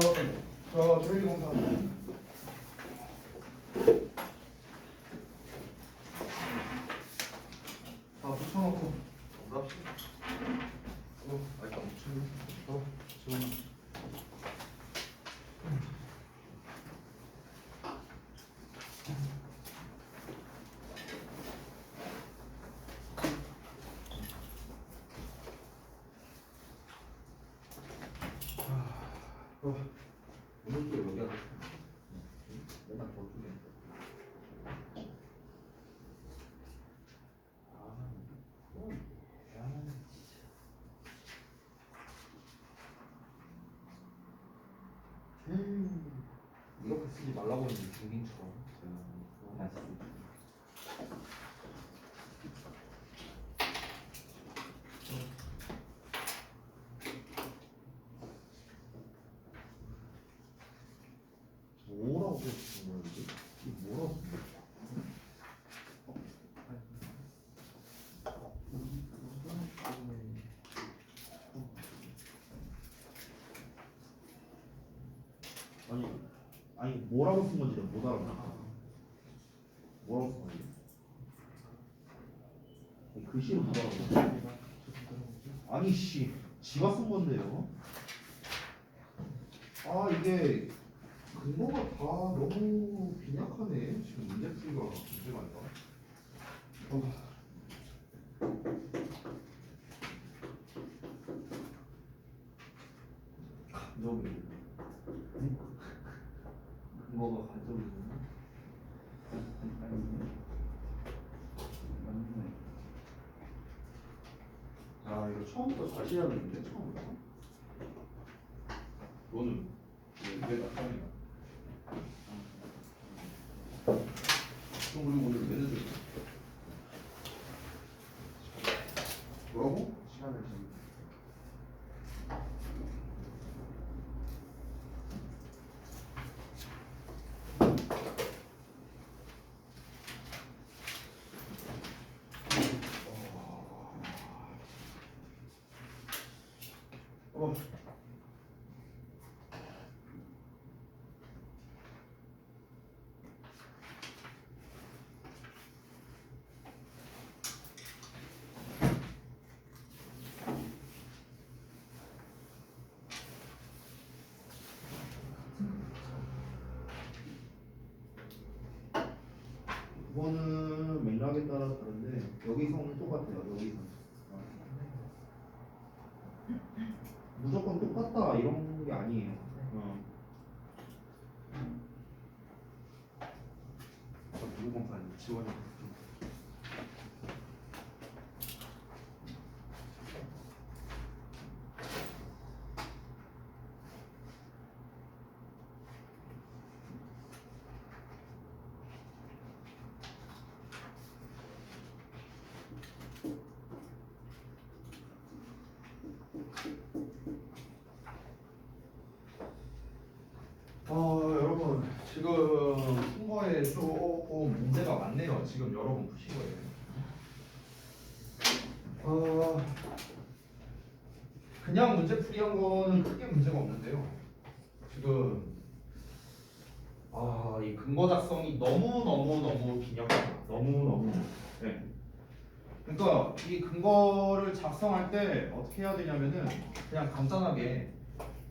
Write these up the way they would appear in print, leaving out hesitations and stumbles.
자, 조율 공사. 다 붙여놓고. 정답식. 일단 붙여놓고. 지금. 오른쪽 여기 하자. 맨날 저쪽에. 이렇게 쓰지 말라고 했는데 중딩처럼 제가 다시 뭐라고 쓰는 거야 이게? 이게 뭐라고 쓰는 거야? 아니 뭐라고 쓴 건지 못 알아보겠어. 뭐라고 쓴 건지. 글씨를 못 알아보겠어. 아니 씨, 지가 쓴 건데요. 아 이게 근거가 다 너무 빈약하네. 지금 문제풀이가 문제가 아니다. 간접이 근거가 간접이구나. 야, 이거 처음부터 다시 해야 되는데, 처음부터. 너는 왜 낙장이야? 그럼 우리 오늘 왜 늦었어? 뭐라고? 시간을 좀. 이거는 맥락에 따라 다른데 여기서는 똑같아요. 여기서 무조건 똑같다 이런 게 아니에요. 누구 검사 지원이 여러분, 지금 푼 거에 조금 문제가 많네요. 지금 여러분 푸신 거예요. 그냥 문제 풀이한 거는 크게 문제가 없는데요. 지금 이 근거 작성이 너무 빈약하다. 너무. 네. 그러니까 이 근거를 작성할 때 어떻게 해야 되냐면은 그냥 간단하게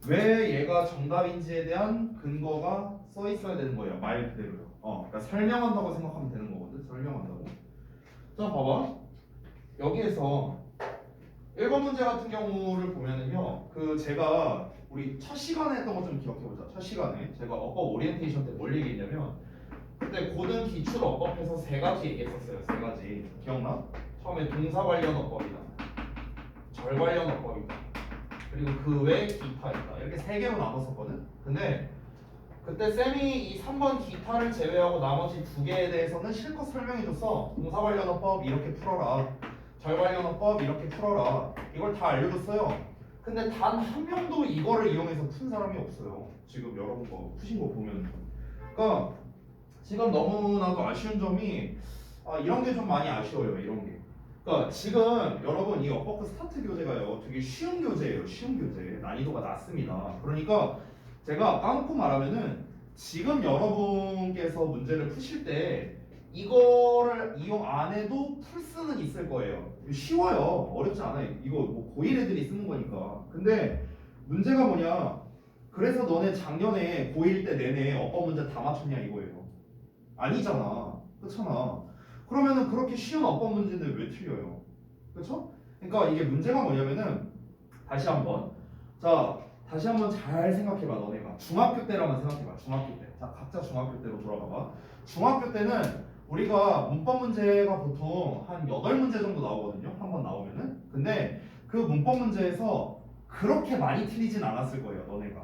왜 얘가 정답인지에 대한 근거가 써 있어야 되는 거예요. 말 그대로요. 그러니까 설명한다고 생각하면 되는 거거든. 설명한다고. 자, 봐봐. 여기에서 1번 문제 같은 경우를 보면은요. 제가 우리 첫 시간에 했던 거 좀 기억해보자. 첫 시간에 제가 어법 오리엔테이션 때 뭘 얘기했냐면 그때 고등 기출 어법에서 세 가지 얘기했었어요. 세 가지. 기억나? 처음에 동사 관련 어법이다. 절 관련 어법이다. 그리고 그 외 기타 있다. 이렇게 세 개로 나눴었거든. 근데 그때 쌤이 이 3번 기타를 제외하고 나머지 두 개에 대해서는 실컷 설명해줬어. 동사 관련 어법 이렇게 풀어라. 절 관련 어법 이렇게 풀어라. 이걸 다 알려줬어요. 근데 단 한 명도 이거를 이용해서 푼 사람이 없어요. 지금 여러분 거 푸신 거 보면. 그러니까 지금 너무나도 아쉬운 점이 이런 게 좀 많이 아쉬워요. 이런 게. 그러니까 지금 여러분 이 어버크 스타트 교재가요 되게 쉬운 교재예요. 쉬운 교재. 난이도가 낮습니다. 그러니까 제가 까놓고 말하면은 지금 여러분께서 문제를 푸실 때 이거를 이용 안 해도 풀 수는 있을 거예요. 쉬워요. 어렵지 않아요. 이거 뭐 고1 애들이 쓰는 거니까. 근데 문제가 뭐냐? 그래서 너네 작년에 고1 때 내내 어법 문제 다 맞췄냐 이거예요. 아니잖아. 그렇잖아. 그러면은 그렇게 쉬운 어법 문제인데 왜 틀려요? 그렇죠? 그러니까 이게 문제가 뭐냐면은 다시 한번 잘 생각해봐. 너네가 중학교 때라만 생각해봐. 중학교 때. 자, 각자 중학교 때로 돌아가봐. 중학교 때는 우리가 문법 문제가 보통 한 8문제 정도 나오거든요. 한 번 나오면은. 근데 그 문법 문제에서 그렇게 많이 틀리진 않았을 거예요. 너네가.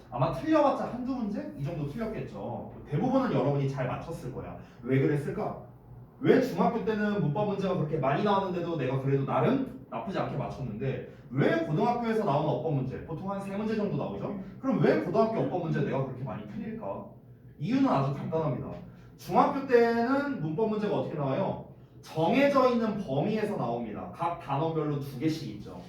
아마 틀려봤자 한두 문제? 이 정도 틀렸겠죠. 대부분은 여러분이 잘 맞췄을 거야. 왜 그랬을까? 왜 중학교 때는 문법 문제가 그렇게 많이 나왔는데도 내가 그래도 나름 나쁘지 않게 맞췄는데 왜 고등학교에서 나오는 어법 문제 보통 한 3문제 정도 나오죠? 그럼 왜 고등학교 어법 문제 내가 그렇게 많이 틀릴까? 이유는 아주 간단합니다. 중학교 때는 문법 문제가 어떻게 나와요? 정해져 있는 범위에서 나옵니다. 각 단어별로 2개씩 있죠.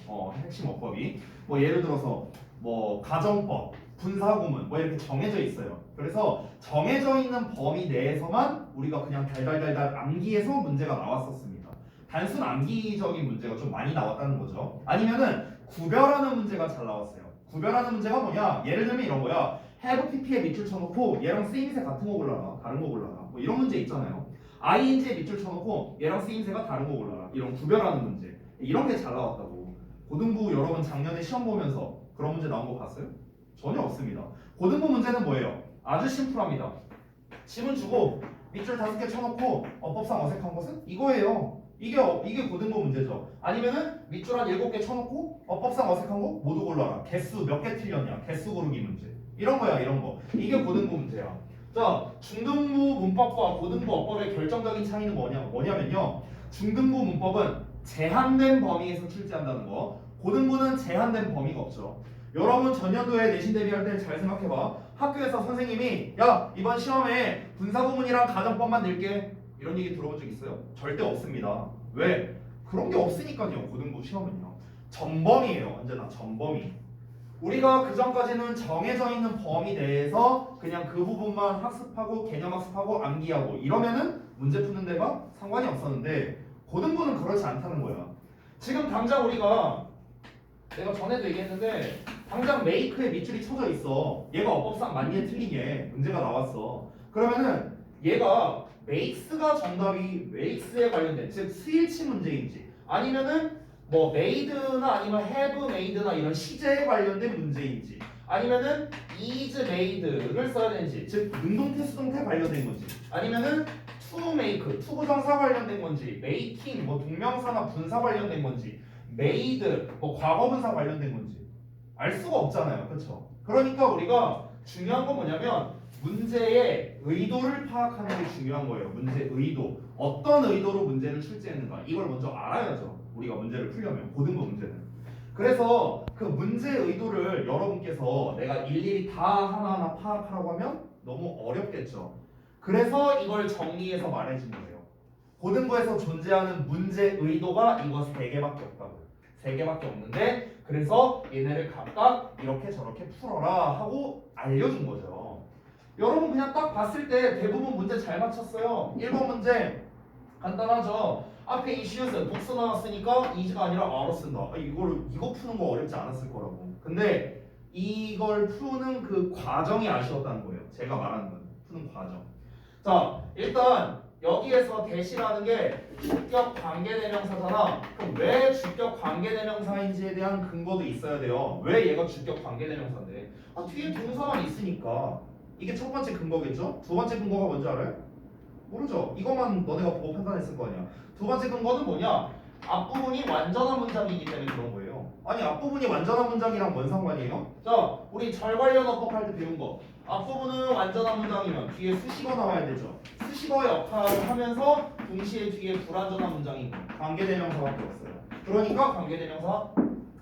핵심 어법이. 뭐 예를 들어서 뭐 가정법, 분사구문 뭐 이렇게 정해져 있어요. 그래서 정해져 있는 범위 내에서만 우리가 그냥 달달달달 암기해서 문제가 나왔었습니다. 단순 암기적인 문제가 좀 많이 나왔다는 거죠. 아니면은 구별하는 문제가 잘 나왔어요. 구별하는 문제가 뭐냐? 예를 들면 이런 거야. have pp에 밑줄 쳐놓고 얘랑 쓰임새 같은 거 골라라, 다른 거 골라라. 뭐 이런 문제 있잖아요. ing에 밑줄 쳐놓고 얘랑 쓰임새가 다른 거 골라라. 이런 구별하는 문제. 이런 게 잘 나왔다고. 고등부 여러분 작년에 시험 보면서 그런 문제 나온 거 봤어요? 전혀 없습니다. 고등부 문제는 뭐예요? 아주 심플합니다. 지문 주고 밑줄 5개 쳐놓고 어법상 어색한 것은 이거예요. 이게 고등부 문제죠. 아니면은 밑줄 한 7개 쳐놓고 어법상 어색한 거 모두 골라라. 개수 몇 개 틀렸냐? 개수 고르기 문제. 이런 거야, 이런 거. 이게 고등부 문제야. 자, 중등부 문법과 고등부 어법의 결정적인 차이는 뭐냐면요. 중등부 문법은 제한된 범위에서 출제한다는 거. 고등부는 제한된 범위가 없죠. 여러분 전년도에 내신 대비할 때 잘 생각해봐. 학교에서 선생님이 야 이번 시험에 분사구문이랑 가정법만 낼게 이런 얘기 들어본 적 있어요? 절대 없습니다. 왜? 그런 게 없으니까요. 고등부 시험은요. 전범이에요. 언제나 전범위. 우리가 그 전까지는 정해져 있는 범위 내에서 그냥 그 부분만 학습하고 개념 학습하고 암기하고 이러면은 문제 푸는 데가 상관이 없었는데 고등부는 그렇지 않다는 거야. 지금 당장 우리가 내가 전에도 얘기했는데 당장 메이크에 밑줄이 쳐져 있어. 얘가 어법상 맞니 틀리게 문제가 나왔어. 그러면은 얘가 makes가 정답이 makes에 관련된 즉 스일치 문제인지 아니면은 뭐 made나 아니면 have made나 이런 시제에 관련된 문제인지 아니면은 is made를 써야 되는지 즉 능동태 수동태 관련된 건지 아니면은 to make 투부정사 관련된 건지 making 뭐 동명사나 분사 관련된 건지 made 뭐 과거분사 관련된 건지 알 수가 없잖아요. 그렇죠? 그러니까 우리가 중요한 건 뭐냐면 문제의 의도를 파악하는 게 중요한 거예요. 문제 의도. 어떤 의도로 문제를 출제했는가 이걸 먼저 알아야죠. 우리가 문제를 풀려면 고등부 문제는. 그래서 그 문제 의도를 여러분께서 내가 일일이 다 하나하나 파악하라고 하면 너무 어렵겠죠. 그래서 이걸 정리해서 말해준 거예요. 고등부에서 존재하는 문제 의도가 이거 3개밖에 없다고. 3개밖에 없는데 그래서 얘네를 각각 이렇게 저렇게 풀어라 하고 알려준 거죠. 여러분 그냥 딱 봤을 때 대부분 문제 잘 맞췄어요. 1번 문제 간단하죠. 앞에 issues 복수 나왔으니까 is가 아니라 are로 쓴다. 이거 푸는 거 어렵지 않았을 거라고. 근데 이걸 푸는 그 과정이 아쉬웠다는 거예요. 제가 말하는 건 푸는 과정. 자 일단 여기에서 대시라는 게 주격 관계대명사잖아. 그럼 왜 주격 관계대명사인지에 대한 근거도 있어야 돼요. 왜 얘가 주격 관계대명사인데? 뒤에 동사만 있으니까 이게 첫 번째 근거겠죠? 두 번째 근거가 뭔지 알아요? 모르죠. 이것만 너네가 보고 판단했을 거 아니야. 두 번째 근거는 뭐냐? 앞부분이 완전한 문장이기 때문에 그런 거예요. 아니 앞부분이 완전한 문장이랑 뭔 상관이에요? 자 우리 절 관련 어법 할 때 배운 거 앞부분은 완전한 문장이면 뒤에 수식어 나와야 되죠. 수식어 역할을 하면서 동시에 뒤에 불완전한 문장인 거 관계대명사밖에 없어요. 그러니까 관계대명사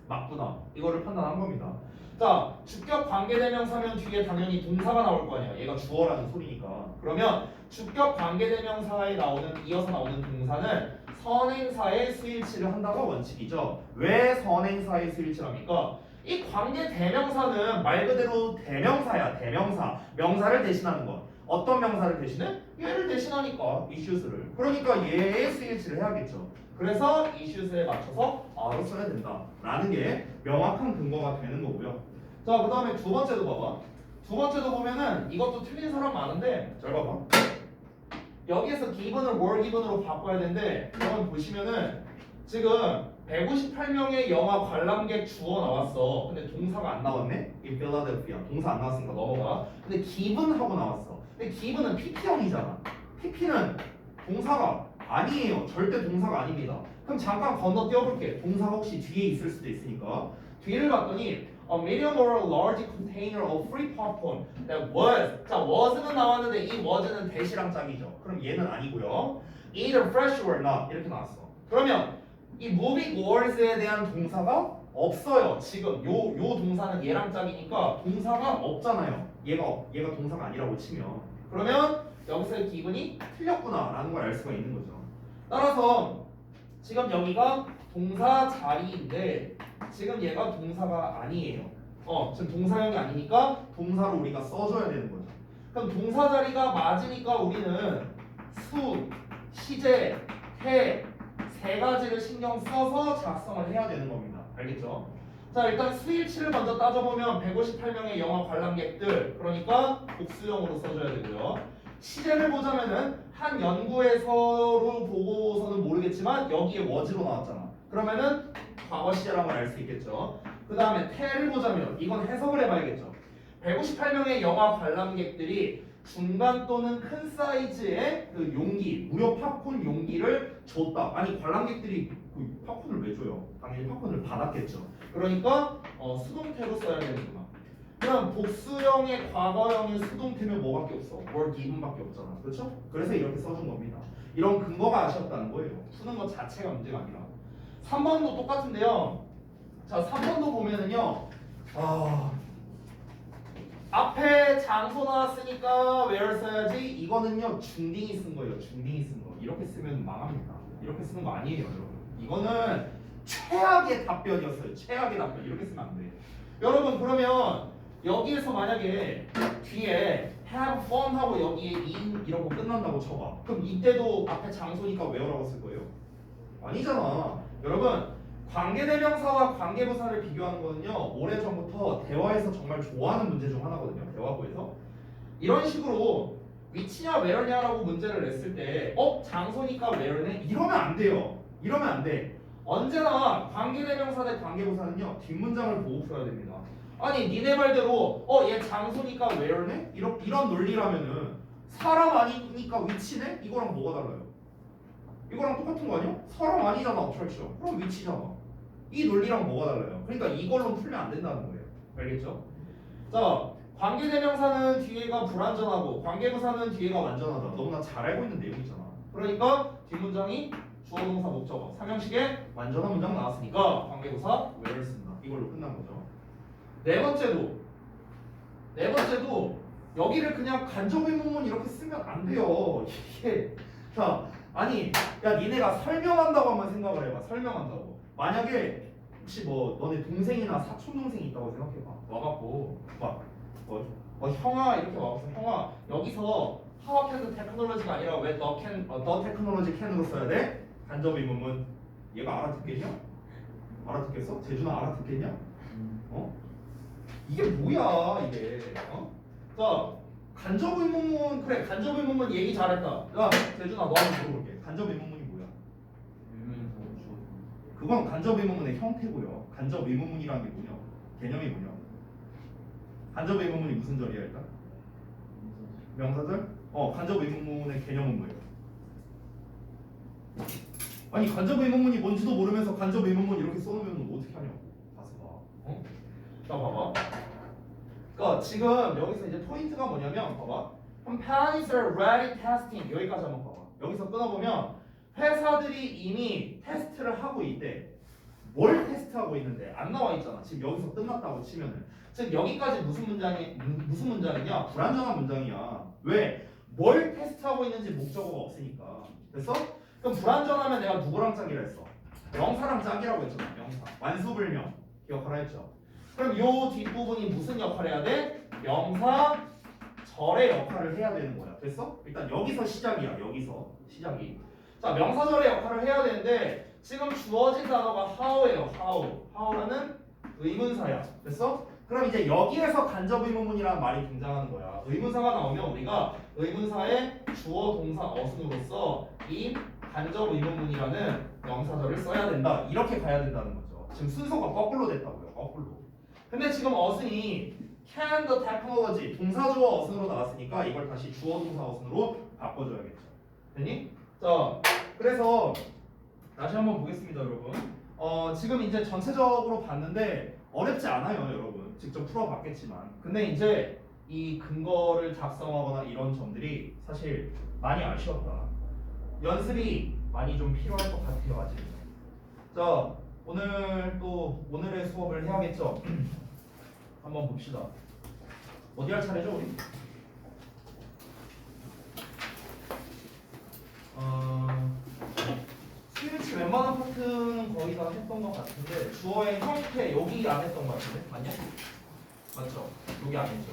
맞구나 이거를 판단한 겁니다. 자 주격 관계대명사면 뒤에 당연히 동사가 나올 거 아니야. 얘가 주어라는 소리니까. 그러면 주격 관계대명사에 이어서 나오는 동사는 선행사의 수일치를 한다가 원칙이죠. 왜 선행사의 수일치를 합니까? 이 관계 대명사는 말 그대로 대명사야. 대명사. 명사를 대신하는 것. 어떤 명사를 대신해? 얘를 대신하니까 issues를. 그러니까 얘의 스위치를 해야겠죠. 그래서 issues에 맞춰서 아로 써야 된다 라는 게 명확한 근거가 되는 거고요. 자, 그 다음에 두 번째도 봐봐. 두 번째도 보면은 이것도 틀린 사람 많은데 잘 봐봐. 여기에서 given을 were given으로 바꿔야 되는데 여러분 보시면은 지금 158명의 영화 관람객 주어 나왔어. 근데 동사가 안 나왔네? in Philadelphia. 동사 안 나왔으니까 넘어가. 근데 given 하고 나왔어. 근데 given은 PP형이잖아. PP는 동사가 아니에요. 절대 동사가 아닙니다. 그럼 잠깐 건너뛰어볼게. 동사가 혹시 뒤에 있을 수도 있으니까. 뒤를 봤더니 a medium or a large container of free popcorn that was. 자, was는 나왔는데 이 was는 대시랑 짝이죠. 그럼 얘는 아니고요. either fresh or not 이렇게 나왔어. 그러면 이 moving wars에 대한 동사가 없어요. 지금 요 동사는 얘랑 짝이니까 동사가 없잖아요. 얘가 동사가 아니라고 치면 그러면 여기서의 기분이 틀렸구나라는 걸 알 수가 있는 거죠. 따라서 지금 여기가 동사 자리인데 지금 얘가 동사가 아니에요. 지금 동사형이 아니니까 동사로 우리가 써줘야 되는 거죠. 그럼 동사 자리가 맞으니까 우리는 수, 시제, 해 세 가지를 신경 써서 작성을 해야 되는 겁니다. 알겠죠? 자, 일단 수일치를 먼저 따져보면 158명의 영화 관람객들, 그러니까 복수형으로 써줘야 되고요. 시제를 보자면은 한 연구에서로 보고서는 모르겠지만 여기에 was로 나왔잖아. 그러면은 과거 시제라고 알 수 있겠죠. 그 다음에 태를 보자면 이건 해석을 해봐야겠죠. 158명의 영화 관람객들이 중간 또는 큰 사이즈의 그 용기, 무료 팝콘 용기를 줬다. 아니 관람객들이 그 팝콘을 왜 줘요? 당연히 팝콘을 받았겠죠. 그러니까 수동태로 써야 되는구나. 그럼 복수형의 과거형의 수동태면 뭐밖에 없어? were given밖에 없잖아. 그렇죠? 그래서 이렇게 써준 겁니다. 이런 근거가 아쉬웠다는 거예요. 푸는 것 자체가 문제가 아니라. 3번도 똑같은데요. 자, 3번도 보면은요. 앞에 장소 나왔으니까 where 써야지. 이거는요 중딩이 쓴 거예요. 중딩이 쓴 거. 이렇게 쓰면 망합니다. 이렇게 쓰는 거 아니에요, 여러분. 이거는 최악의 답변이었어요. 최악의 답변. 이렇게 쓰면 안 돼. 여러분 그러면 여기에서 만약에 뒤에 have fun 하고 여기에 in 이러고 끝난다고 쳐봐. 그럼 이때도 앞에 장소니까 where라고 쓸 거예요? 아니잖아. 여러분 관계대명사와 관계부사를 비교하는 거는요 오래전부터 대화에서 정말 좋아하는 문제 중 하나거든요. 대화부에서 이런 식으로 위치냐 where냐라고 문제를 냈을 때 장소니까 where네? 이러면 안 돼요. 이러면 안 돼. 언제나 관계대명사 대 관계부사는요 뒷문장을 보고 풀어야 됩니다. 아니 니네 말대로 얘 장소니까 where네? 이런 논리라면은 사람 아니니까 위치네? 이거랑 뭐가 달라요? 이거랑 똑같은 거 아니야? 사람 아니잖아 abstraction. 그럼 위치잖아. 이 논리랑 뭐가 달라요? 그러니까 이걸로 풀면 안 된다는 거예요. 알겠죠? 자, 관계대명사는 뒤에가 불완전하고 관계부사는 뒤에가 완전하다. 너무나 잘 알고 있는 내용이잖아. 그러니까 뒷문장이 주어 동사 목적어 삼형식에 완전한 문장 나왔으니까 관계부사 where를 쓴다. 이걸로 끝난 거죠. 네 번째도 여기를 그냥 간접의문문 이렇게 쓰면 안 돼요. 이게 자 아니 야 니네가 설명한다고 한번 생각을 해봐. 설명한다고. 만약에 혹시 뭐 너네 동생이나 사촌 동생이 있다고 생각해봐. 와갖고 막 형아 이렇게 와서 형아 여기서 how can the technology가 아니라 왜 the technology can으로 써야 돼? 간접의문문. 얘가 알아듣겠냐? 알아듣겠어? 재준아 알아듣겠냐? 이게 뭐야 이게? 자 간접의문문 그래 간접의문문 얘기 잘했다. 야 재준아 너 한번 들어볼게. 간접의문문이 뭐야? 그건 간접의문문의 형태고요. 간접의문문이라는 게 뭐냐? 개념이 뭐냐? 간접의문문이 무슨 절이야 일단? 명사절? 간접의문문의 개념은 뭐예요? 아니 간접의문문이 뭔지도 모르면서 간접의문문 이렇게 써놓으면 어떻게 하냐고. 봐서 봐. 자 봐봐. 그러니까 지금 여기서 이제 포인트가 뭐냐면 봐봐. Companies are already testing 여기까지 한번 봐봐. 여기서 끊어보면 회사들이 이미 테스트를 하고 있대. 뭘 테스트하고 있는데 안 나와 있잖아. 지금 여기서 끝났다고 치면은 즉 여기까지 무슨 문장이냐? 불완전한 문장이야. 왜? 뭘 테스트하고 있는지 목적어가 없으니까. 됐어? 그럼 불완전하면 내가 누구랑 짝이라 했어? 명사랑 짝이라고 했잖아. 명사. 완수불명 기억하라 했죠. 그럼 요 뒷부분이 무슨 역할을 해야 돼? 명사 절의 역할을 해야 되는 거야. 됐어? 일단 여기서 시작이야. 여기서 시작이. 자, 명사절의 역할을 해야 되는데 지금 주어진 단어가 how예요. how라는 의문사야. 됐어? 그럼 이제 여기에서 간접 의문문이라는 말이 등장하는 거야. 의문사가 나오면 우리가 의문사의 주어 동사 어순으로서 이 간접 의문문이라는 명사절을 써야 된다. 이렇게 가야 된다는 거죠. 지금 순서가 거꾸로 됐다고요. 거꾸로. 근데 지금 어순이 can the technology 동사 주어 어순으로 나왔으니까 이걸 다시 주어 동사 어순으로 바꿔줘야겠죠. 됐니? 자, 그래서 다시 한번 보겠습니다, 여러분. 지금 이제 전체적으로 봤는데 어렵지 않아요, 여러분. 직접 풀어봤겠지만. 근데 이제 이 근거를 작성하거나 이런 점들이 사실 많이 아쉬웠다. 연습이 많이 좀 필요할 것 같아요, 아직. 자, 오늘의 수업을 해야겠죠. 한번 봅시다. 어디 할 차례죠, 우리? 스위치 웬만한 파트는 거의 다 했던 것 같은데 주어의 형태 여기 안 했던 것 같은데 맞냐? 맞죠? 여기 안 했죠.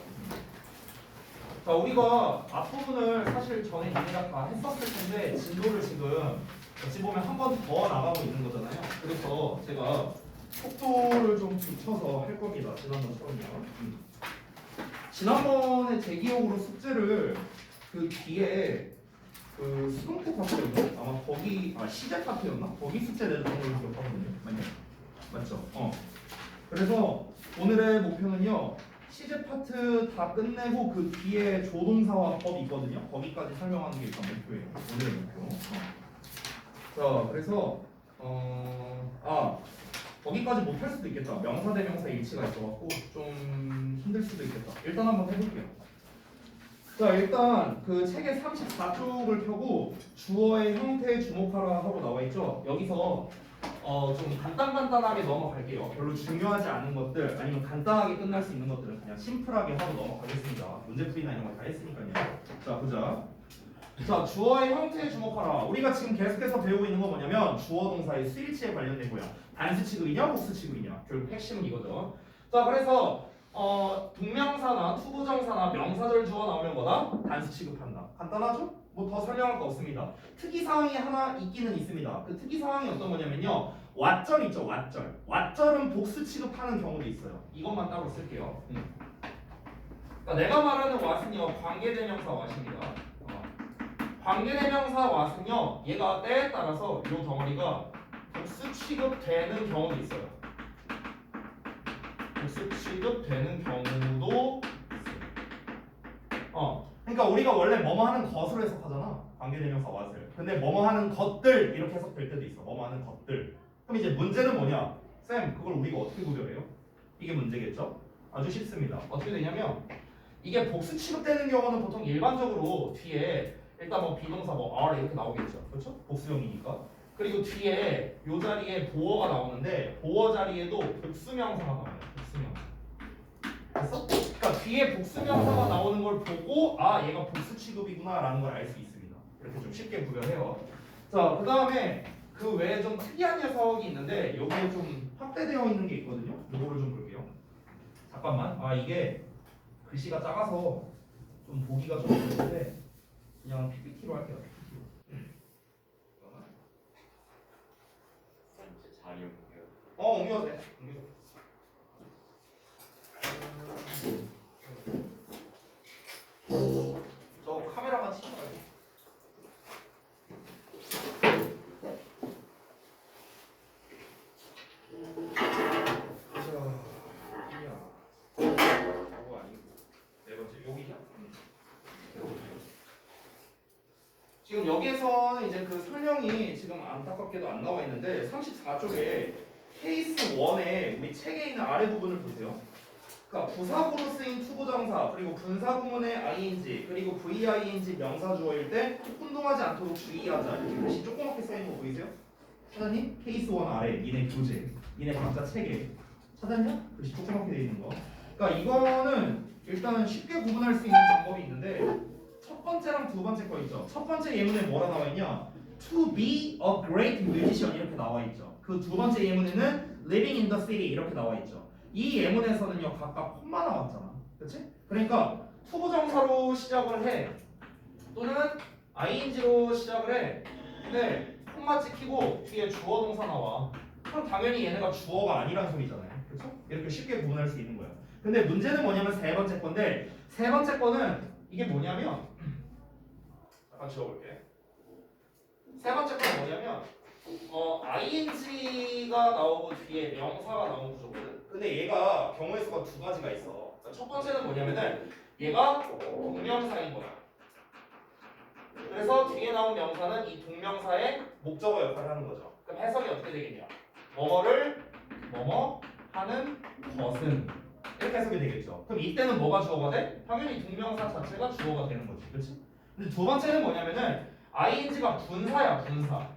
자, 우리가 앞부분을 사실 전에 이미가 다 했었을 텐데 진도를 지금 어찌 보면 한 번 더 나가고 있는 거잖아요. 그래서 제가 속도를 좀 붙여서 할 겁니다. 지난번처럼요. 지난번에 제 기억으로 숙제를 그 뒤에 그 수동태 파트였나? 아마 거기 시제 파트였나? 거기 숙제 내줬던 걸로 기억하거든요. 맞죠? 그래서 오늘의 목표는요. 시제 파트 다 끝내고 그 뒤에 조동사와 법이 있거든요. 거기까지 설명하는 게 일단 목표예요. 오늘의 목표. 자, 그래서 거기까지 못할 수도 있겠다. 명사 대명사 일치가 있어갖고 좀 힘들 수도 있겠다. 일단 한번 해볼게요. 자, 일단 그 책의 34쪽을 펴고 주어의 형태에 주목하라 하고 나와 있죠. 여기서 좀 간단하게 넘어갈게요. 별로 중요하지 않은 것들 아니면 간단하게 끝날 수 있는 것들은 그냥 심플하게 하고 넘어가겠습니다. 문제풀이나 이런 거 다 했으니까요. 자, 보자. 자, 주어의 형태에 주목하라. 우리가 지금 계속해서 배우고 있는 건 뭐냐면 주어 동사의 수일치에 관련된 거야. 단수 취급이냐 복수 취급이냐. 결국 핵심은 이거죠. 자, 그래서 동명사나 투부정사나 명사절 주어 나오면 뭐다? 단수 취급한다. 간단하죠? 뭐 더 설명할 거 없습니다. 특이 사항이 하나 있기는 있습니다. 그 특이 사항이 어떤 거냐면요. 왓절 있죠, 왓절. 왓절은 복수 취급하는 경우도 있어요. 이것만 따로 쓸게요. 그러니까 내가 말하는 왓은요, 관계대명사 왓입니다. 관계대명사 왓은요, 얘가 때에 따라서 이 덩어리가 복수 취급되는 경우도 있어요. 복수 취급되는 경우도 있어요. 그러니까 우리가 원래 뭐뭐 하는 것으로 해석하잖아. 관계대명사 왓을. 근데 뭐뭐 하는 것들 이렇게 해석될 때도 있어. 뭐뭐 하는 것들. 그럼 이제 문제는 뭐냐? 쌤, 그걸 우리가 어떻게 구별해요? 이게 문제겠죠? 아주 쉽습니다. 어떻게 되냐면 이게 복수 취급되는 경우는 보통 일반적으로 뒤에 일단 뭐 비동사 뭐 are 이렇게 나오겠죠. 그렇죠? 복수형이니까. 그리고 뒤에 요 자리에 보어가 나오는데 보어 자리에도 복수명사가 나와요. 복수명사. 됐어? 그러니까 뒤에 복수명사가 나오는 걸 보고 얘가 복수 취급이구나 라는 걸 알 수 있습니다. 이렇게 좀 쉽게 구별해요. 자, 그 다음에 그 외에 좀 특이한 녀석이 있는데 여기에 좀 확대되어 있는 게 있거든요. 이거를 좀 볼게요. 잠깐만. 이게 글씨가 작아서 좀 보기가 좀 어려운데 그냥 PPT로 할게요. PPT로. 자리 옮겨요. 옮겨도 돼. 저 카메라가 치켜가지고. 지금 여기에서는 이제 그 설명이 지금 안타깝게도 안 나와 있는데 34쪽에 케이스 1에 우리 책에 있는 아래 부분을 보세요. 그러니까 부사구로 쓰인 투부정사 그리고 분사구문의 ing 그리고 VING 명사주어일 때 혼동하지 않도록 주의하자. 이렇게 글씨 조그맣게 써있는 거 보이세요? 찾았니? 케이스 1 아래 니네 교재 니네 각자 책에 찾았냐? 글씨 조그맣게 돼 있는 거. 그러니까 이거는 일단은 쉽게 구분할 수 있는 방법이 있는데 첫 번째랑 두 번째 거 있죠. 첫 번째 예문에 뭐라 나와 있냐? To be a great musician 이렇게 나와 있죠. 그 두 번째 예문에는 living in the city 이렇게 나와 있죠. 이 예문에서는요 각각 콤마 나왔잖아. 그치? 그러니까 투부정사로 시작을 해 또는 ing로 시작을 해. 근데 콤마 찍히고 뒤에 주어 동사 나와. 그럼 당연히 얘네가 주어가 아니란 소리잖아요. 그렇죠? 이렇게 쉽게 구분할 수 있는 거야. 근데 문제는 뭐냐면 세 번째 건데 세 번째 거는 이게 뭐냐면 잠깐 지워볼게. 세 번째 건 뭐냐면 ing가 나오고 뒤에 명사가 나오는 구조거든. 근데 얘가 경우의 수가 두 가지가 있어. 첫 번째는 뭐냐면은 얘가 동명사인 거야. 그래서 뒤에 나온 명사는 이 동명사의 목적어 역할을 하는 거죠. 그럼 해석이 어떻게 되겠냐? 뭐뭐를 뭐뭐 하는 것은 이렇게 해석이 되겠죠. 그럼 이때는 뭐가 주어가 돼? 당연히 동명사 자체가 주어가 되는 거지. 그렇지? 근데 두 번째는 뭐냐면은 ing가 분사야, 분사.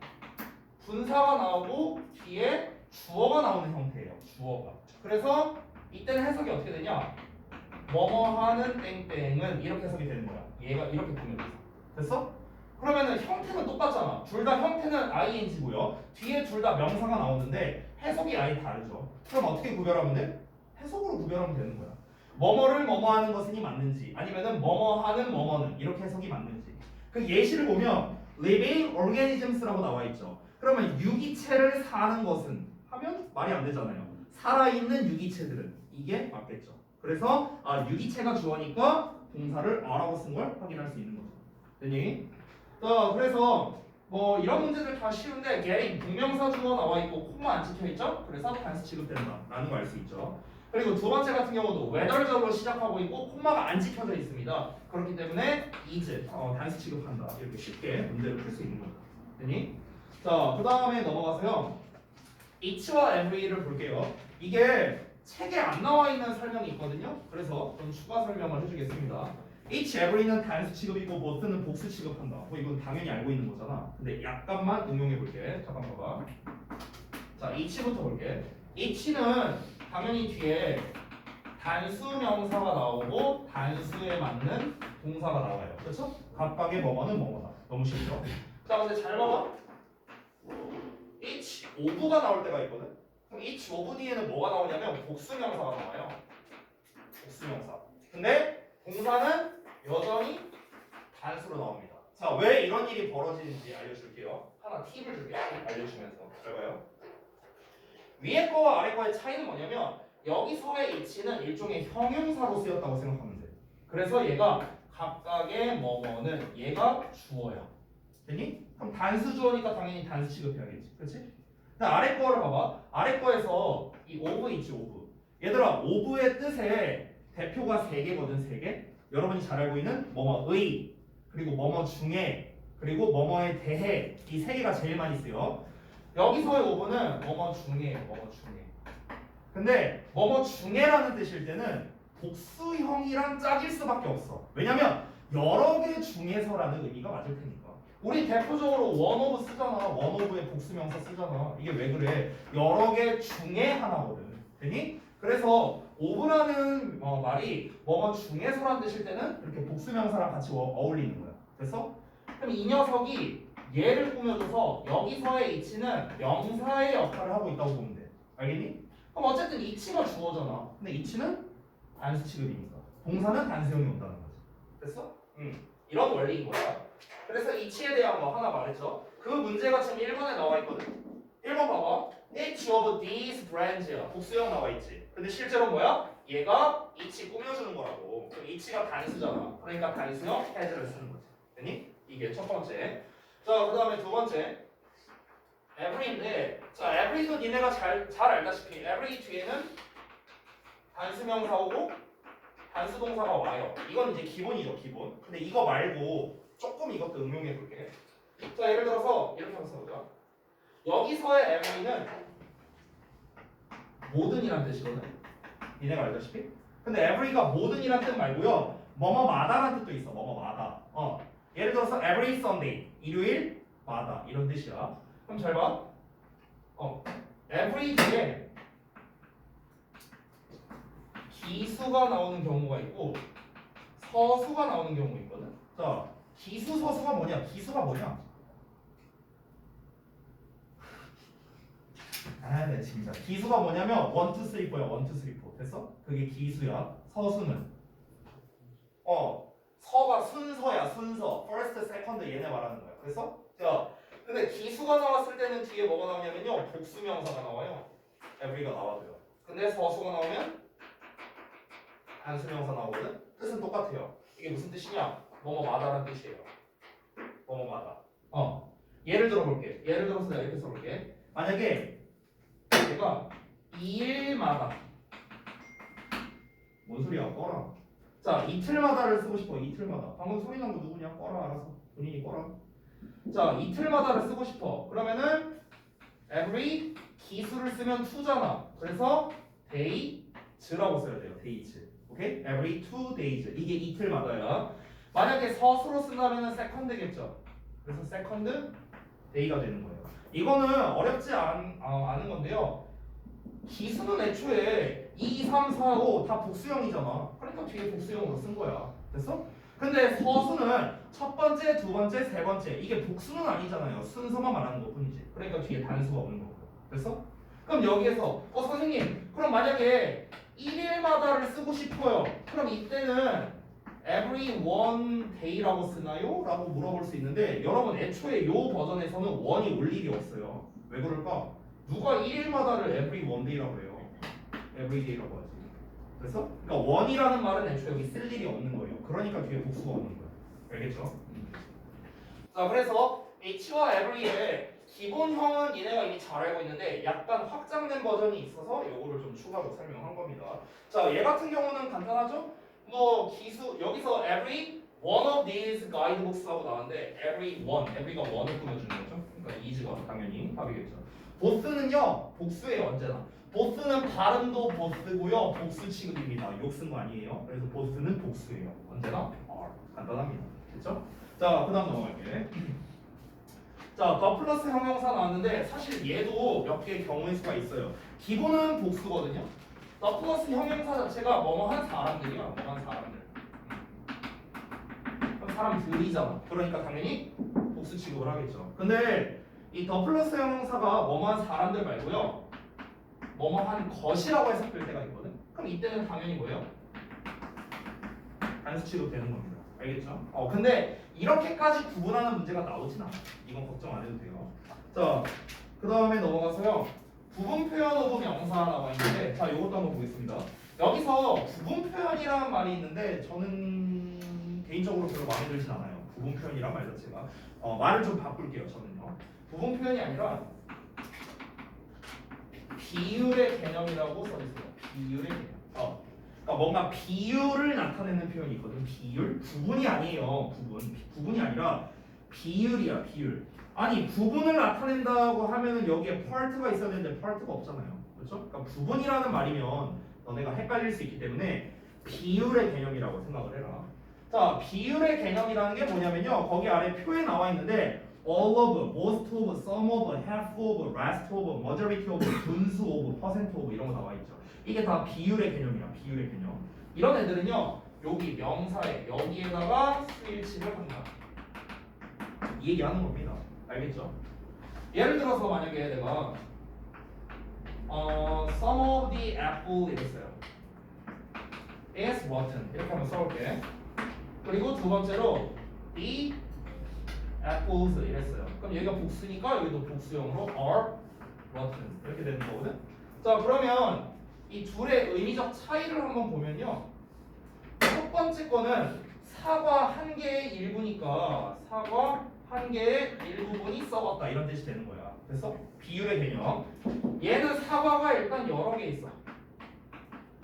분사가 나오고 뒤에 주어가 나오는 형태예요. 주어가. 그래서 이때는 해석이 어떻게 되냐? 뭐뭐 하는 땡땡은 이렇게 해석이 되는 거야. 얘가 이렇게 보면 됐어? 그러면은 형태는 똑같잖아. 둘 다 형태는 ing고요. 뒤에 둘 다 명사가 나오는데 해석이 아예 다르죠. 그럼 어떻게 구별하면 돼? 해석으로 구별하면 되는 거야. 뭐뭐를 뭐뭐 하는 것은이 맞는지 아니면은 뭐뭐 하는 뭐뭐는 이렇게 해석이 맞는지. 그 예시를 보면 living organisms라고 나와 있죠. 그러면 유기체를 사는 것은 하면 말이 안 되잖아요. 살아있는 유기체들은 이게 맞겠죠. 그래서 유기체가 주어니까 동사를 a라고 쓴 걸 확인할 수 있는 거죠. 됐니? 그래서 뭐 이런 문제들 다 쉬운데 getting 동명사 주어 나와 있고 콤마 안 찍혀 있죠? 그래서 단수 취급된다라는 거 알 수 있죠. 그리고 두 번째 같은 경우도 whether절로 시작하고 있고 콤마가 안 찍혀져 있습니다. 그렇기 때문에 is 단수 취급한다. 이렇게 쉽게 문제를 풀 수 있는 거죠. 됐니? 자, 그 다음에 넘어가서요. each와 every를 볼게요. 이게 책에 안 나와 있는 설명이 있거든요. 그래서 좀 추가 설명을 해주겠습니다. each, every는 단수 취급이고 both는 복수 취급한다. 뭐 이건 당연히 알고 있는 거잖아. 근데 약간만 응용해 볼게. 잠깐 봐봐. 자, each부터 볼게. each는 당연히 뒤에 단수 명사가 나오고 단수에 맞는 동사가 나와요. 그렇죠? 각각의 뭐뭐는 뭐뭐다. 너무 쉽죠? 자, 근데 잘 봐봐. each of가 나올 때가 있거든. 그럼 each of 뒤에는 뭐가 나오냐면 복수 명사가 나와요. 복수 명사. 근데 동사는 여전히 단수로 나옵니다. 자, 왜 이런 일이 벌어지는지 알려줄게요. 하나 팁을 줄게. 알려주면서 잘 봐요. 위에 거와 아래 거의 차이는 뭐냐면 여기서의 each는 일종의 형용사로 쓰였다고 생각하면 돼. 그래서 얘가 각각의 뭐뭐는 얘가 주어야. 됐니? 그럼 단수 주어니까 당연히 단수 취급해야겠지. 그렇지? 아래 거를 봐봐. 아래 거에서 이 of 있지, of. 얘들아, of의 뜻에 대표가 3개거든, 3개. 여러분이 잘 알고 있는 뭐뭐의, 그리고 뭐뭐 중에, 그리고 뭐뭐에 대해 이 3개가 제일 많이 쓰여. 여기서의 of는 뭐뭐 중에, 뭐뭐 중에. 근데 뭐뭐 중에라는 뜻일 때는 복수형이랑 짝일 수밖에 없어. 왜냐면 여러 개 중에서라는 의미가 맞을 테니까. 우리 대표적으로 one of 쓰잖아. one of의 복수명사 쓰잖아. 이게 왜 그래? 여러 개 중에 하나거든. 되니? 그래서 of라는 말이 뭐뭐 중에서라는 뜻일 때는 이렇게 복수명사랑 같이 어울리는 거야. 됐어? 그럼 이 녀석이 얘를 꾸며줘서 여기서의 each는 명사의 역할을 하고 있다고 보면 돼. 알겠니? 그럼 어쨌든 each가 주어잖아. 근데 each는 단수 취급이니까 동사는 단수형이 온다는 거지. 됐어? 이런 원리인 거야. 그래서 each에 대한 거 하나 말했죠. 그 문제가 지금 1번에 나와 있거든. 1번 봐봐. Each of these brands야. 복수형 나와 있지. 근데 실제로 뭐야? 얘가 each 꾸며주는 거라고. 그럼 each가 단수잖아. 그러니까 단수형 has를 쓰는 거지. 됐니? 이게 첫 번째. 자, 그 다음에 두 번째. every인데, 자, every도 니네가 잘 알다시피 every 뒤에는 단수명사 오고 단수동사가 와요. 이건 이제 기본이죠, 기본. 근데 이거 말고 조금 이것도 응용해 볼게. 자, 예를 들어서 이렇게 한번 써보자. 여기서의 every는 모든이란 뜻이거든. 니네가 알다시피. 근데 every가 모든이란 뜻 말고요. 뭐뭐마다라는 뜻도 있어. 뭐뭐마다. 예를 들어서 every Sunday, 일요일마다 이런 뜻이야. 그럼 잘 봐. every 뒤에 기수가 나오는 경우가 있고 서수가 나오는 경우가 있거든. 자, 기수 서수가 뭐냐? 기수가 뭐냐? 네, 진짜. 기수가 뭐냐면 1, 2, 3, 4야. 1, 2, 3, 4. 됐어? 그게 기수야. 서수는 서가 순서야. 순서. first, second 얘네 말하는 거야. 그래서 자, 근데 기수가 나왔을 때는 뒤에 뭐가 나오냐면요. 복수명사가 나와요. every가 나와도요. 근데 서수가 나오면 단수명사 나오거든. 뜻은 똑같아요. 이게 무슨 뜻이냐? 뭐뭐마다라는 뜻이에요. 뭐뭐마다. 예를 들어볼게. 예를 들어서 내가 이렇게 써볼게. 만약에 내가 2일마다 뭔 소리야? 꺼라. 자, 이틀마다를 쓰고 싶어. 이틀마다. 방금 소리 난 거 누구냐? 꺼라. 알아서. 본인이 꺼라. 자, 이틀마다를 쓰고 싶어. 그러면은 every 기수를 쓰면 to잖아. 그래서 days라고 써야 돼요. days. 오케이? every 2 days. 이게 이틀마다야. 만약에 서수로 쓴다면은 second겠죠. 그래서 second day가 되는 거예요. 이거는 어렵지 않은 건데요. 기수는 애초에 2, 3, 4, 5 다 복수형이잖아. 그러니까 뒤에 복수형으로 쓴 거야. 됐어? 근데 서수는 첫 번째, 두 번째, 세 번째 이게 복수는 아니잖아요. 순서만 말하는 것 뿐이지. 그러니까 뒤에 단수가 없는 거고. 됐어? 그럼 여기에서 선생님 그럼 만약에 1일마다를 쓰고 싶어요. 그럼 이때는 every one day라고 쓰나요? 라고 물어볼 수 있는데 여러분 애초에 요 버전에서는 원이 올 일이 없어요. 왜 그럴까? 누가 1일마다를 every one day라고 해요? every day라고 하지. 그래서 그러니까 원이라는 말은 애초에 여기 쓸 일이 없는 거예요. 그러니까 뒤에 복수가 없는 거예요. 알겠죠? 자, 그래서 H와 every의 기본형은 얘네가 이미 잘 알고 있는데 약간 확장된 버전이 있어서 요거를 좀 추가로 설명한 겁니다. 자, 얘 같은 경우는 간단하죠? 뭐 기수 여기서 every one of these guidebooks라고 나왔는데 every one, every가 one을 꾸며주는 거죠. 그러니까 is가 당연히 답이겠죠. 보스는요 복수예요 언제나. 보스는 발음도 보스고요 복수 취급입니다. 욕 쓴 거 아니에요. 그래서 보스는 복수예요. 언제나 are. 간단합니다. 됐죠? 자, 그다음 넘어갈게. 자, 더 플러스 형용사 나왔는데 사실 얘도 몇 개의 경우의 수가 있어요. 기본은 복수거든요. 더 플러스 형용사 자체가 뭐뭐한 사람들이야. 뭐뭐한 사람들. 그럼 사람들이잖아. 그러니까 당연히 복수 취급을 하겠죠. 근데 이 더 플러스 형용사가 뭐뭐한 사람들 말고요. 뭐뭐한 것이라고 해석될 때가 있거든. 그럼 이때는 당연히 뭐예요? 단수 취급되는 겁니다. 알겠죠? 근데 이렇게까지 구분하는 문제가 나오진 않아요. 이건 걱정 안 해도 돼요. 자, 그 다음에 넘어가서요. 부분 표현 오브 명사 나와 있는데, 자, 이것도 한번 보겠습니다. 여기서 부분 표현이라는 말이 있는데, 저는 개인적으로 별로 마음에 들진 않아요. 부분 표현이란 말 자체가. 말을 좀 바꿀게요, 저는요. 부분 표현이 아니라 비율의 개념이라고 써있어요. 비율의 개념. 그러니까 뭔가 비율을 나타내는 표현이 있거든. 비율? 부분이 아니에요. 부분이 아니라 비율이야. 비율. 아니 부분을 나타낸다고 하면은 여기에 part가 있어야 되는데 part가 없잖아요. 그렇죠? 그러니까 부분이라는 말이면 너네가 헷갈릴 수 있기 때문에 비율의 개념이라고 생각을 해라. 자, 비율의 개념이라는 게 뭐냐면요. 거기 아래 표에 나와 있는데 all of, most of, some of, half of, rest of, majority of, 분수 of, percent of 이런 거 나와 있죠. 이게 다 비율의 개념이야. 비율의 개념. 이런 애들은요. 여기 명사에 여기에다가 수일치를 한다. 이 얘기하는 겁니다. 알겠죠? 예를 들어서 만약에 내가 some of the apple 이랬어요. is rotten 이렇게 한번 써볼게. 그리고 두 번째로 the apples 이랬어요. 그럼 여기가 복수니까 여기도 복수형으로 are rotten 이렇게 되는 거거든. 자, 그러면 이 둘의 의미적 차이를 한번 보면요. 첫 번째 거는 사과 한 개의 일부니까 사과 한 개의 일부분이 썩었다 이런 뜻이 되는 거야. 됐어? 비율의 개념. 얘는 사과가 일단 여러 개 있어.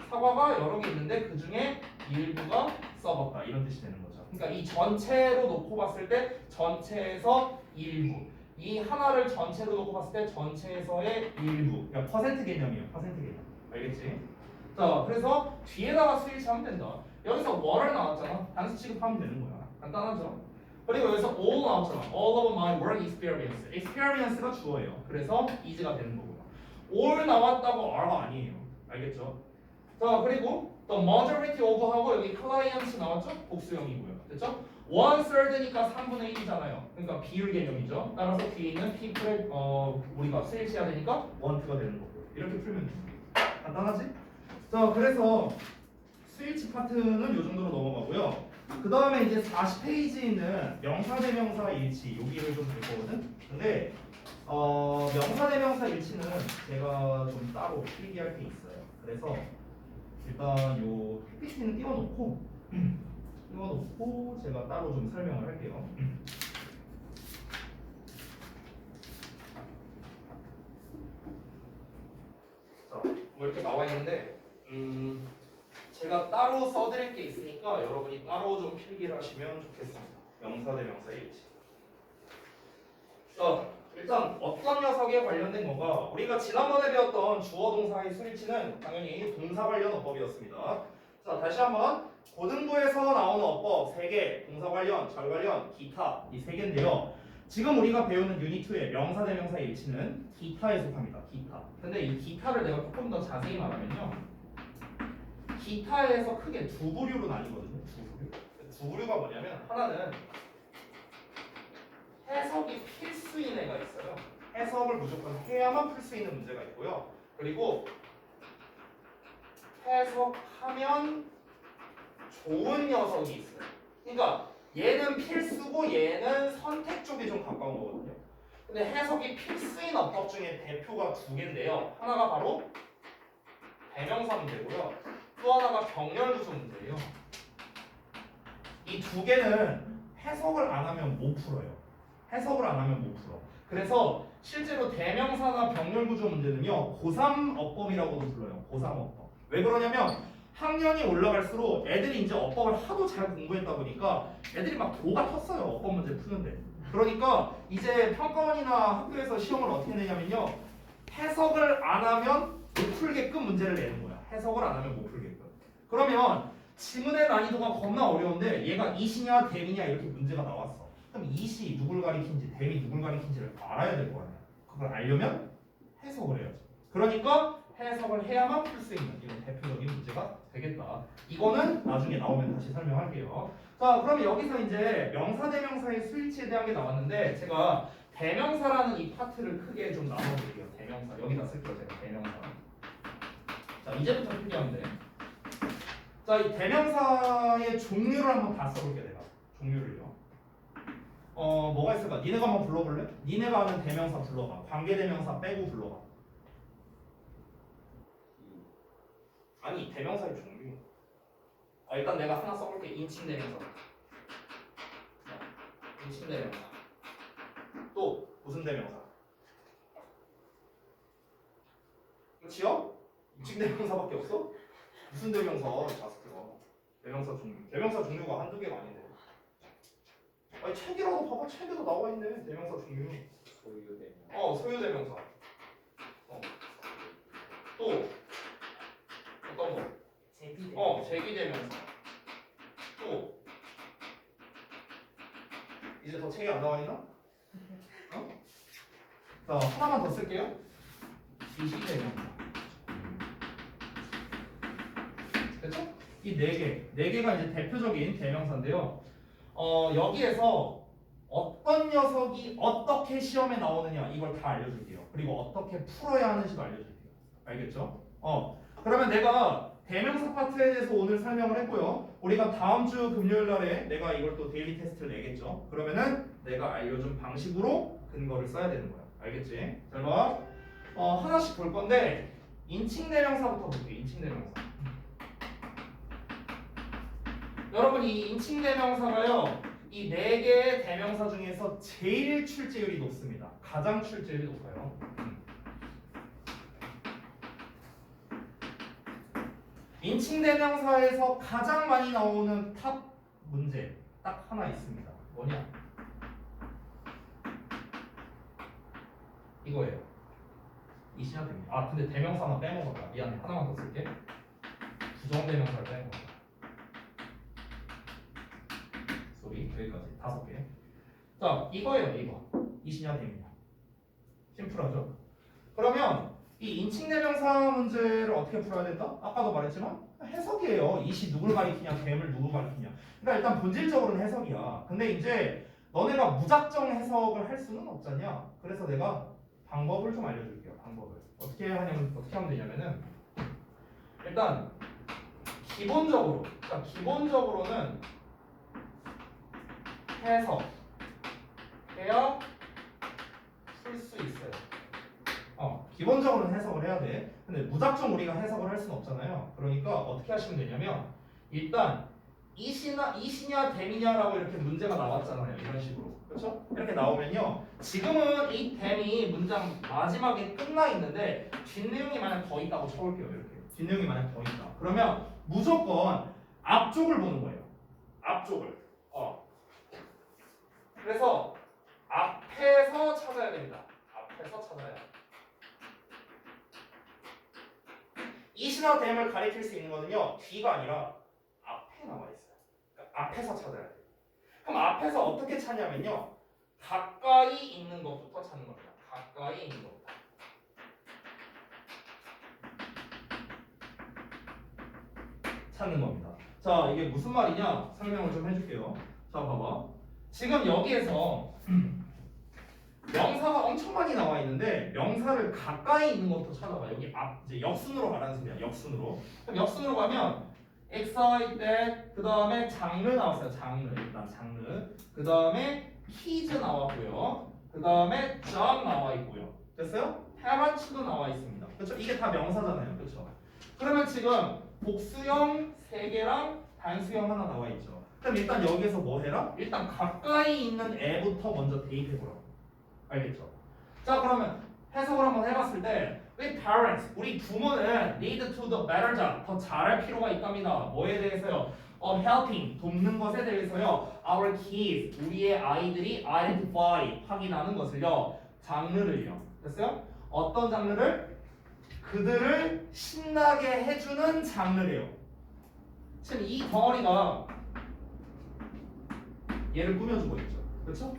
사과가 여러 개 있는데 그 중에 일부가 썩었다 이런 뜻이 되는 거죠. 그러니까 이 전체로 놓고 봤을 때 전체에서 일부. 이 하나를 전체로 놓고 봤을 때 전체에서의 일부. 그러니까 퍼센트 개념이에요. 퍼센트 개념. 알겠지? 자, 그래서 뒤에다가 수일치 하면 된다. 여기서 what을 나왔잖아. 단수 취급하면 되는 거야. 간단하죠? 그리고 여기서 all 나왔잖아. all of my work experience. experience가 주어예요. 그래서 is가 되는 거고요. all 나왔다고 are가 아니에요. 알겠죠? 자, 그리고 The majority of하고 여기 clients 나왔죠? 복수형이고요. 됐죠? 1/3니까 3분의 1이잖아요. 그러니까 비율 개념이죠. 따라서 뒤에 있는 people의 우리가 스위치해야 되니까 want가 되는 거고. 이렇게 풀면 돼. 간단하지? 자, 그래서 스위치 파트는 이 정도로 넘어가고요. 그 다음에 이제 40페이지에 있는 명사대명사 일치 여기를 좀 볼 거거든. 근데 명사대명사 일치는 제가 좀 따로 필기할 게 있어요. 그래서 일단 요 PPT는 띄워놓고 제가 따로 좀 설명을 할게요. 자, 뭐 이렇게 나와 있는데 제가 따로 써드릴 게 있으니까 여러분이 따로 좀 필기를 하시면 좋겠습니다. 명사 대 명사 일치. 일단 어떤 녀석에 관련된 건가? 우리가 지난번에 배웠던 주어 동사의 스위치는 당연히 동사 관련 어법이었습니다. 자, 다시 한번 고등부에서 나오는 어법 3개, 동사 관련, 절 관련, 기타 이 3개인데요. 지금 우리가 배우는 유닛 2의 명사 대 명사 일치는 기타에 속합니다. 기타. 근데 이 기타를 내가 조금 더 자세히 말하면요. 기타에서 크게 두 부류로 나뉘거든요. 두 부류가 뭐냐면 하나는 해석이 필수인 애가 있어요. 해석을 무조건 해야만 풀 수 있는 문제가 있고요. 그리고 해석하면 좋은 녀석이 있어요. 그러니까 얘는 필수고 얘는 선택 쪽이 좀 가까운 거거든요. 근데 해석이 필수인 어법 중에 대표가 2개인데요. 하나가 바로 대명사 문제고요. 또 하나가 병렬 구조 문제예요. 이 2개는 해석을 안 하면 못 풀어요. 해석을 안 하면 못 풀어. 그래서 실제로 대명사나 병렬 구조 문제는요. 고3 어법이라고도 불러요. 고3 어법. 왜 그러냐면 학년이 올라갈수록 애들이 이제 어법을 하도 잘 공부했다 보니까 애들이 막 도가 텄어요. 어법 문제 푸는데. 그러니까 이제 평가원이나 학교에서 시험을 어떻게 내냐면요. 해석을 안 하면 못 풀게끔 문제를 내는 거야. 해석을 안 하면 못 풀게끔. 그러면 지문의 난이도가 겁나 어려운데 얘가 이시냐 대미냐 이렇게 문제가 나왔어. 그럼 이시 누굴 가리킨지 대미 누굴 가리킨지를 알아야 될 거 아니야. 그걸 알려면 해석을 해야지. 그러니까 해석을 해야만 풀 수 있는 이런 대표적인 문제가 되겠다. 이거는 나중에 나오면 다시 설명할게요. 자, 그럼 여기서 이제 명사 대명사의 스위치에 대한 게 나왔는데 제가 대명사라는 이 파트를 크게 좀 나눠볼게요. 대명사 여기다 쓸게요. 제가 대명사. 자, 이제부터 필기하면 돼. 자, 이 대명사의 종류를 한번 다 써볼게 내가. 종류를요. 뭐가 있을까? 니네가 한번 불러볼래? 니네가 아는 대명사 불러봐. 관계대명사 빼고 불러봐. 아니, 대명사의 종류. 일단 내가 하나 써볼게. 인칭대명사. 인칭대명사. 또 무슨 대명사? 그치요? 인칭대명사밖에 없어? 무슨 대명사? 자스크가. 대명사 종류. 대명사 종류가 한두 개가 아닌데. 아니 책이라도 봐봐. 책에도 나와 있네. 대명사 종류. 소유대명. 소유대명사. 또 어떤 거? 제기대명사. 또 이제 더 책이 안 나와 있나? 자, 하나만 더 쓸게요. 지시대명사. 됐죠? 이 4개가 이제 대표적인 대명사인데요. 여기에서 어떤 녀석이 어떻게 시험에 나오느냐 이걸 다 알려줄게요. 그리고 어떻게 풀어야 하는지도 알려줄게요. 알겠죠? 그러면 내가 대명사 파트에 대해서 오늘 설명을 했고요. 우리가 다음 주 금요일 날에 내가 이걸 또 데일리 테스트를 내겠죠. 그러면은 내가 알려준 방식으로 근거를 써야 되는 거야. 알겠지? 잘 봐. 하나씩 볼 건데 인칭 대명사부터 볼게요. 인칭 대명사. 여러분 이 인칭 대명사가요. 이 4개의 대명사 중에서 제일 출제율이 높습니다. 가장 출제율이 높아요. 인칭 대명사에서 가장 많이 나오는 탑 문제 딱 하나 있습니다. 뭐냐? 이거예요. 이시냐 됩니다. 근데 대명사 하나 빼먹었다. 미안해. 하나만 더 쓸게. 부정대명사를 빼먹었다. 소리 여기까지 5개. 자, 이거예요. 이거. 이시냐 됩니다. 심플하죠? 그러면 이 인칭대명사 문제를 어떻게 풀어야 된다? 아까도 말했지만 해석이에요. 이시 누굴 가리키냐, 뱀을 누구 가리키냐. 그러니까 일단 본질적으로는 해석이야. 근데 이제 너네가 무작정 해석을 할 수는 없잖냐. 그래서 내가 방법을 좀 알려줄게요. 방법을 어떻게 하면 되냐면은 일단 기본적으로는 해석해야 풀 수 있어요. 기본적으로는 해석을 해야 돼. 근데 무작정 우리가 해석을 할 수는 없잖아요. 그러니까 어떻게 하시면 되냐면 일단 이시냐 댐이냐라고 이렇게 문제가 나왔잖아요. 이런 식으로. 그렇죠? 이렇게 나오면요. 지금은 이 댐이 문장 마지막에 끝나 있는데 뒷내용이 만약 더 있다고 쳐볼게요. 이렇게. 뒷내용이 만약 더 있다. 그러면 무조건 앞쪽을 보는 거예요. 앞쪽을. 그래서 앞에서 찾아야 됩니다. 앞에서 찾아야. 이시나 댐을 가리킬 수 있는 거는요. 뒤가 아니라 앞에 나와 있어요. 그러니까 앞에서 찾아야 돼요. 그럼 앞에서 어떻게 찾냐면요. 가까이 있는 것부터 찾는 겁니다. 가까이 있는 것부터. 찾는 겁니다. 자, 이게 무슨 말이냐? 설명을 좀 해줄게요. 자, 봐봐. 지금 여기에서 명사가 엄청 많이 나와 있는데 명사를 가까이 있는 것부터 찾아봐. 여기 이제 역순으로 가라는 소리야. 역순으로. 그럼 역순으로 가면 excited 그 다음에 장르 나왔어요. 장르 일단 장르. 그 다음에 키즈 나왔고요. 그 다음에 job 나와 있고요. 됐어요? haven't도 나와 있습니다. 그렇죠? 이게 다 명사잖아요. 그렇죠? 그러면 지금 복수형 3개랑 단수형 하나 나와 있죠. 그럼 일단 여기에서 뭐 해라? 일단 가까이 있는 애부터 먼저 대입해보라고. 알겠죠? 자, 그러면 해석을 한번 해봤을 때 with parents, 우리 부모는 need to do better job, 더 잘할 필요가 있답니다. 뭐에 대해서요? helping, 돕는 것에 대해서요. Our kids, 우리의 아이들이 identify, 확인하는 것을요. 장르를요. 됐어요? 어떤 장르를? 그들을 신나게 해주는 장르래요. 지금 이 덩어리가 얘를 꾸며주고 있죠. 그렇죠?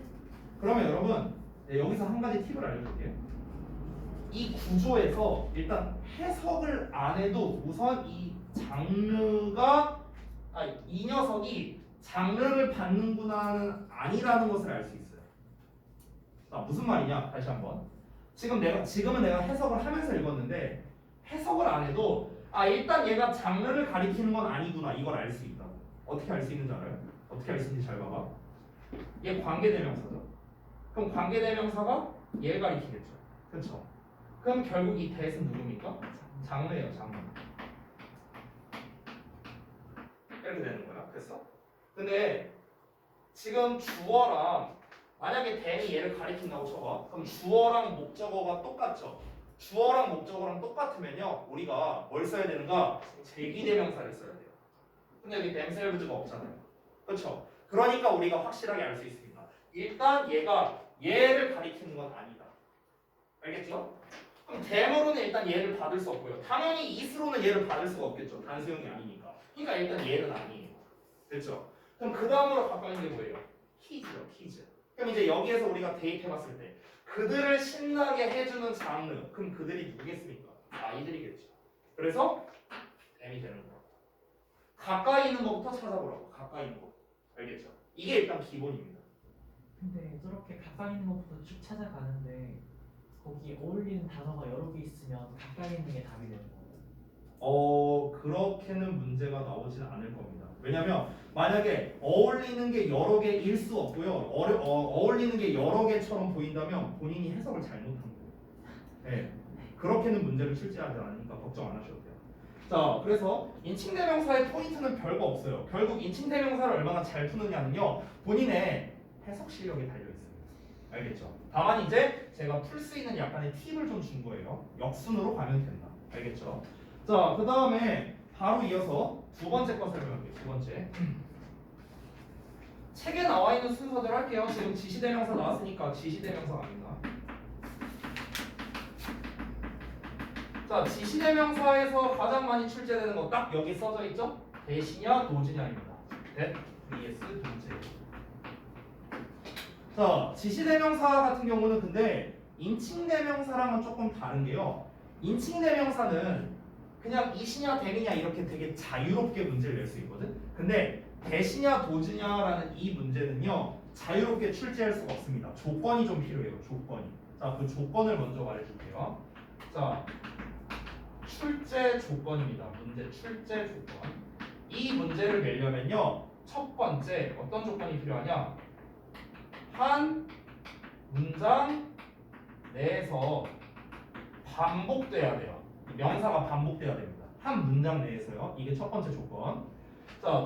그러면 여러분 여기서 한 가지 팁을 알려줄게요. 이 구조에서 일단 해석을 안 해도 우선 이 녀석이 장르를 받는구나는 아니라는 것을 알 수 있어요. 자, 무슨 말이냐? 다시 한번. 지금은 내가 해석을 하면서 읽었는데 해석을 안 해도 일단 얘가 장르를 가리키는 건 아니구나 이걸 알 수 있다고. 어떻게 알 수 있는지 알아요? 어떻게 알 수 있는지 잘 봐봐. 얘 관계대명사죠. 그럼 관계대명사가 얘를 가리키겠죠. 그렇죠? 그럼 결국 이 대는 누굽니까? 장르예요. 장르. 이렇게 되는 거야. 그래서 근데 지금 주어랑 만약에 대이 얘를 가리킨다고 쳐봐. 그럼 주어랑 목적어가 똑같죠. 주어랑 목적어랑 똑같으면요. 우리가 뭘 써야 되는가? 제기대명사를 써야 돼요. 근데 여기 themselves가 없잖아요. 그렇죠? 그러니까 우리가 확실하게 알 수 있습니다. 일단 얘가 얘를 가리키는 건 아니다. 알겠죠? 그럼 them으로는 일단 얘를 받을 수 없고요. 당연히 is로는 얘를 받을 수가 없겠죠. 단수형이 아니니까. 그러니까 일단 얘는 아니에요. 됐죠? 그럼 그 다음으로 가까운 게 뭐예요? 키즈요. 키즈. 그럼 이제 여기에서 우리가 대입해봤을 때 그들을 신나게 해주는 장르. 그럼 그들이 누구겠습니까? 아이들이겠죠. 그래서 them이 되는 거예요. 가까이 있는 것부터 찾아보라고. 가까이 있는 것. 알겠죠? 이게 일단 기본입니다. 근데 저렇게 가까이 있는 것부터 쭉 찾아가는데 거기 어울리는 단어가 여러 개 있으면 가까이 있는 게 답이 되는 거예요. 그렇게는 문제가 나오진 않을 겁니다. 왜냐면 만약에 어울리는 게 여러 개일 수 없고요. 어울리는 게 여러 개처럼 보인다면 본인이 해석을 잘못한 거예요. 네. 그렇게는 문제를 출제하지 않으니까 걱정 안 하셔도 돼요. 자, 그래서 인칭대명사의 포인트는 별거 없어요. 결국 인칭대명사를 얼마나 잘 푸느냐는요. 본인의 해석 실력에 달려있어요. 알겠죠? 다만 이제 제가 풀 수 있는 약간의 팁을 좀 준 거예요. 역순으로 가면 된다. 알겠죠? 자, 그 다음에 바로 이어서 두 번째 거 설명할게요. 두 번째. 책에 나와 있는 순서대로 할게요. 지금 지시대명사 나왔으니까 지시대명사 아닌가? 자, 지시대명사에서 가장 많이 출제되는 거 딱 여기 써져 있죠? 대시냐 도지냐입니다. that, vs, 도지. 자, 지시대명사 같은 경우는 근데 인칭대명사랑은 조금 다른 게요. 인칭 대명사는 그냥 이시냐 대미냐 이렇게 되게 자유롭게 문제를 낼 수 있거든. 근데 대시냐 도지냐라는 이 문제는요 자유롭게 출제할 수가 없습니다. 조건이 좀 필요해요. 조건이. 자, 그 조건을 먼저 말해줄게요. 자, 출제 조건입니다. 문제 출제 조건. 이 문제를 내려면요 첫 번째 어떤 조건이 필요하냐? 한 문장 내에서 반복돼야 돼요. 명사가 반복돼야 됩니다. 한 문장 내에서요. 이게 첫 번째 조건. 자,